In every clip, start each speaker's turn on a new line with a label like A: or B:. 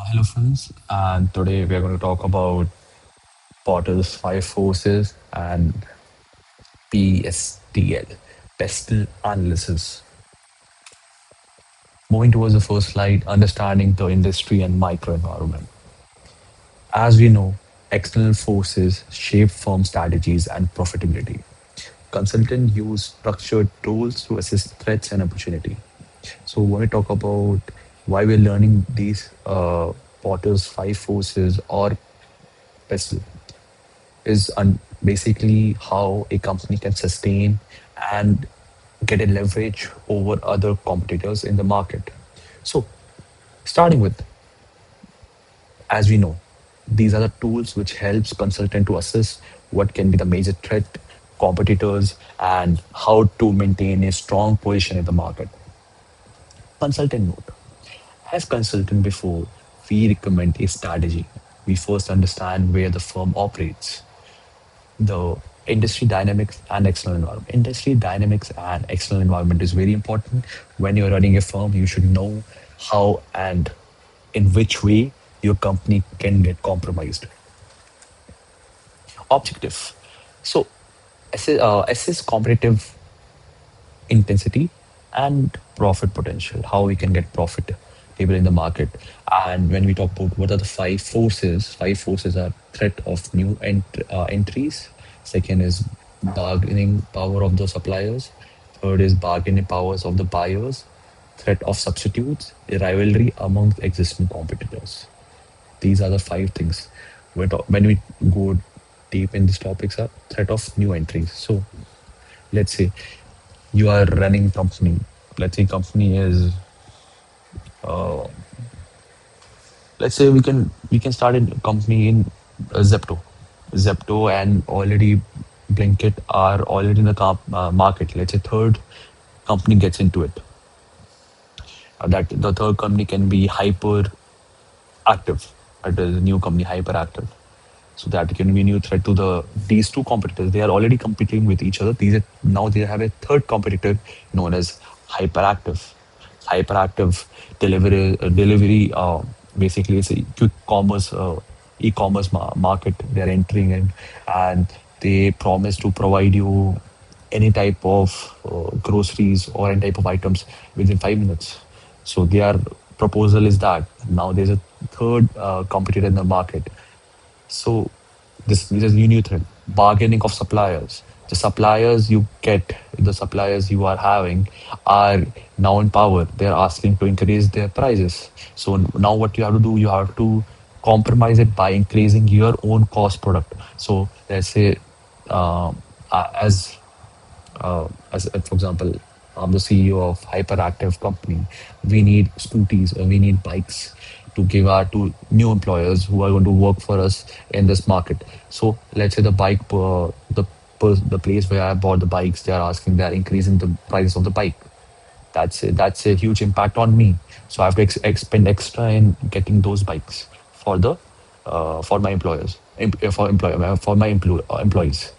A: Hello, friends, and today we are going to talk about Potter's five forces and PSTL, PESTEL analysis. Moving towards the first slide, understanding the industry and microenvironment. As we know, external forces shape firm strategies and profitability. Consultants use structured tools to assess threats and opportunity. So when we talk about why we're learning these Potter's five forces or PESTEL, is basically how a company can sustain and get a leverage over other competitors in the market. So, starting with, as we know, these are the tools which helps consultant to assess what can be the major threat, competitors, and how to maintain a strong position in the market. Consultant note. As consultant before, we recommend a strategy. We first understand where the firm operates, the industry dynamics and external environment. Industry dynamics and external environment is very important. When you're running a firm, you should know how and in which way your company can get compromised. Objective. So assess competitive intensity and profit potential, how we can get profit table in the market. And when we talk about what are the five forces are threat of new entries. Second is bargaining power of the suppliers. Third is bargaining powers of the buyers. Threat of substitutes, a rivalry amongst existing competitors. These are the five things. When we go deep in these topics, are threat of new entries. So let's say you are running company. Let's say company is let's say we can start a company in Zepto and already Blinkit are already in the market. Let's say third company gets into it. That the third company can be hyper active. That is a new company hyperactive. So that can be a new threat to these two competitors. They are already competing with each other. Now they have a third competitor known as hyperactive. Hyperactive delivery basically it's a quick commerce e-commerce market they're entering in, and they promise to provide you any type of groceries or any type of items within 5 minutes. So their proposal is that now there's a third competitor in the market. So this is new thread. Bargaining of suppliers. The suppliers you are having are now in power. They're asking to increase their prices. So now what you have to do, you have to compromise it by increasing your own cost product. So let's say, um, as for example, I'm the CEO of hyperactive company. We need scooties or we need bikes to give our to new employers who are going to work for us in this market. So let's say the place where I bought the bikes, they're increasing the price of the bike. That's a huge impact on me. So I have to expend extra in getting those bikes for the for my employers, for my employees.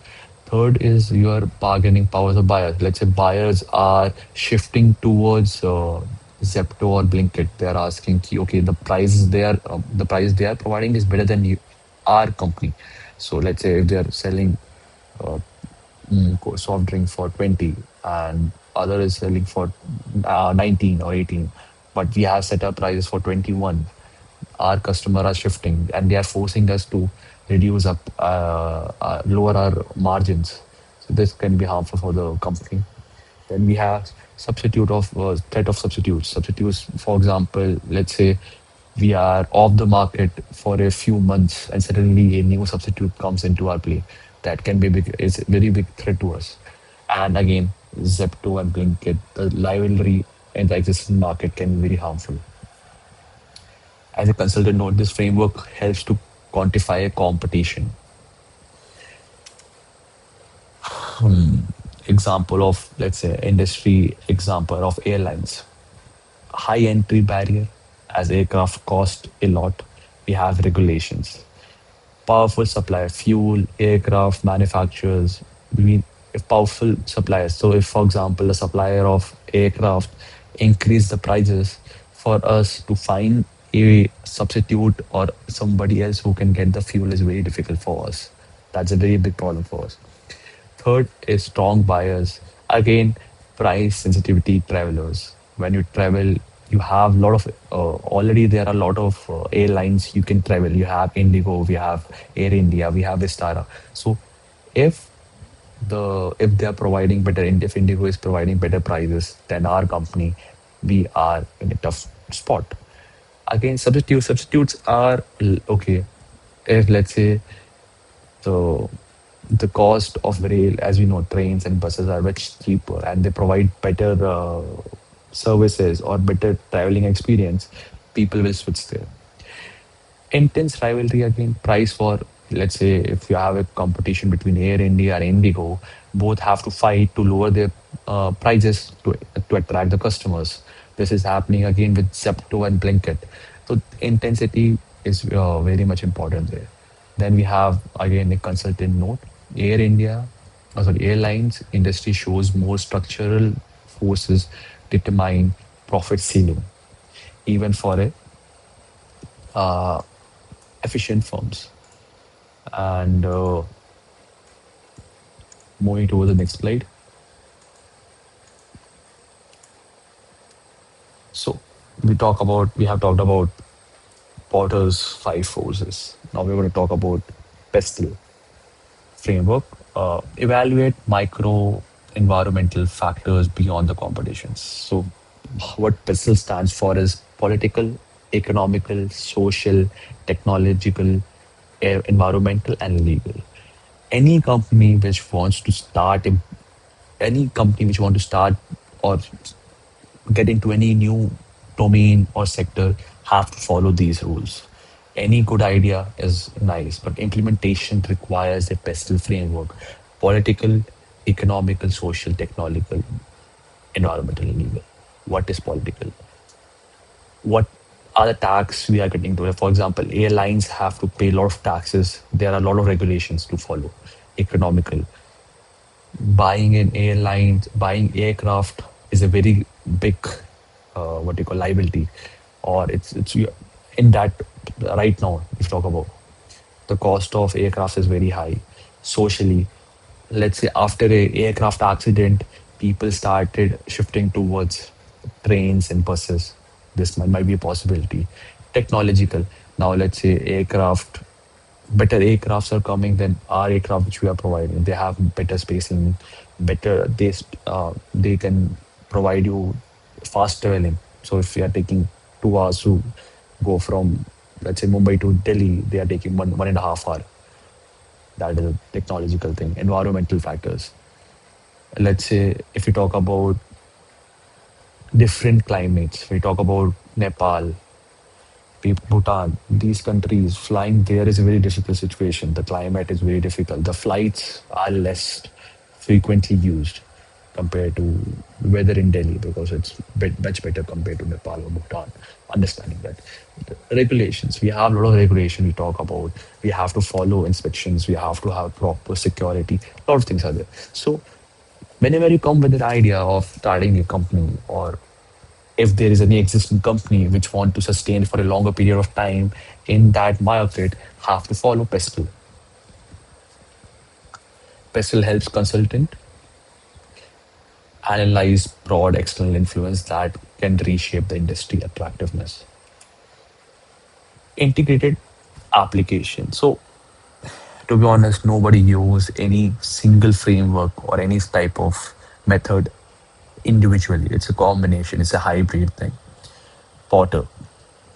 A: Third is your bargaining powers of buyers. Let's say buyers are shifting towards Zepto or Blinkit. They are asking, okay, the price they are providing is better than our company. So let's say if they are selling uh, soft drink for 20 and other is selling for 19 or 18, but we have set up prices for 21. Our customer are shifting and they are forcing us to lower our margins. So this can be harmful for the company. Then we have threat of substitutes. Substitutes, for example, let's say we are off the market for a few months and suddenly a new substitute comes into our play. That can be big. It's a very big threat to us. And again, Zepto and Blinkit, the rivalry in the existing market can be very harmful. As a consultant note, this framework helps to quantify a competition. Example of, let's say, industry example of airlines. High entry barrier, as aircraft cost a lot. We have regulations. Powerful supplier, fuel, aircraft manufacturers. We mean if powerful suppliers. So if, for example, the supplier of aircraft increase the prices for us to find a substitute or somebody else who can get the fuel is very difficult for us. That's a very big problem for us. Third is strong buyers. Again, price sensitivity travelers. When you travel, you have a lot of already there are a lot of airlines you can travel. You have Indigo, we have Air India, we have Vistara. So if if they are providing better, if Indigo is providing better prices than our company, we are in a tough spot. Again, substitutes are okay. If let's say the the cost of rail, as we know, trains and buses are much cheaper, and they provide better services or better traveling experience, people will switch there. Intense rivalry again, price war. Let's say if you have a competition between Air India and Indigo, both have to fight to lower their prices to attract the customers. This is happening again with Zepto and Blinkit. So intensity is very much important there. Then we have again a consultant note. Air India, sorry, airlines industry shows more structural forces determine profit ceiling, even for a efficient firms. And moving to the next slide. So we have talked about Potter's five forces. Now we're going to talk about PESTEL framework. Evaluate micro environmental factors beyond the competitions. So what PESTEL stands for is political, economical, social, technological, environmental, and legal. Any company which wants to start any company which want to start or get into any new domain or sector have to follow these rules. Any good idea is nice, but implementation requires a PESTEL framework: political, economical, social, technological, environmental, and legal. What is political? What are the tax we are getting to? For example, airlines have to pay a lot of taxes. There are a lot of regulations to follow. Economical, buying an airline, buying aircraft is a very big, what you call liability, or it's in that right now. If you talk about the cost of aircraft is very high. Socially, let's say after a aircraft accident, people started shifting towards trains and buses. This might be a possibility. Technological. Now let's say aircraft better aircrafts are coming than our aircraft which we are providing. They have better spacing, better they can provide you fast traveling. So if you are taking 2 hours to go from let's say Mumbai to Delhi, they are taking 1.5 hour. That is a technological thing. Environmental factors. Let's say if you talk about different climates, we talk about Nepal, Bhutan, these countries, flying there is a very difficult situation. The climate is very difficult. The flights are less frequently used compared to weather in Delhi because it's much better compared to Nepal or Bhutan. Understanding that. The regulations, we have a lot of regulation we talk about. We have to follow inspections. We have to have proper security. A lot of things are there. So whenever you come with an idea of starting a company or if there is any existing company which want to sustain for a longer period of time in that market have to follow pestle. Pestle helps consultant analyze broad external influence that can reshape the industry attractiveness. Integrated application. So to be honest, nobody use any single framework or any type of method individually. It's a combination, it's a hybrid thing. Potter,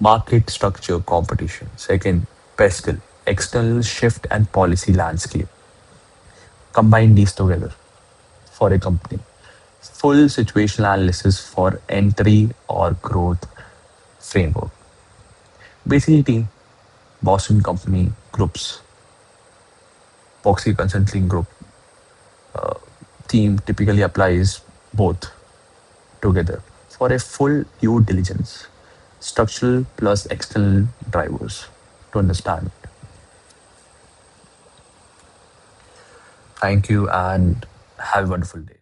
A: market structure competition. Second, pestle, external shift and policy landscape. Combine these together for a company. Full situational analysis for entry or growth framework. Basically, Boston Company Groups, Boxy Consulting Group team typically applies both together for a full due diligence, structural plus external drivers to understand. Thank you and have a wonderful day.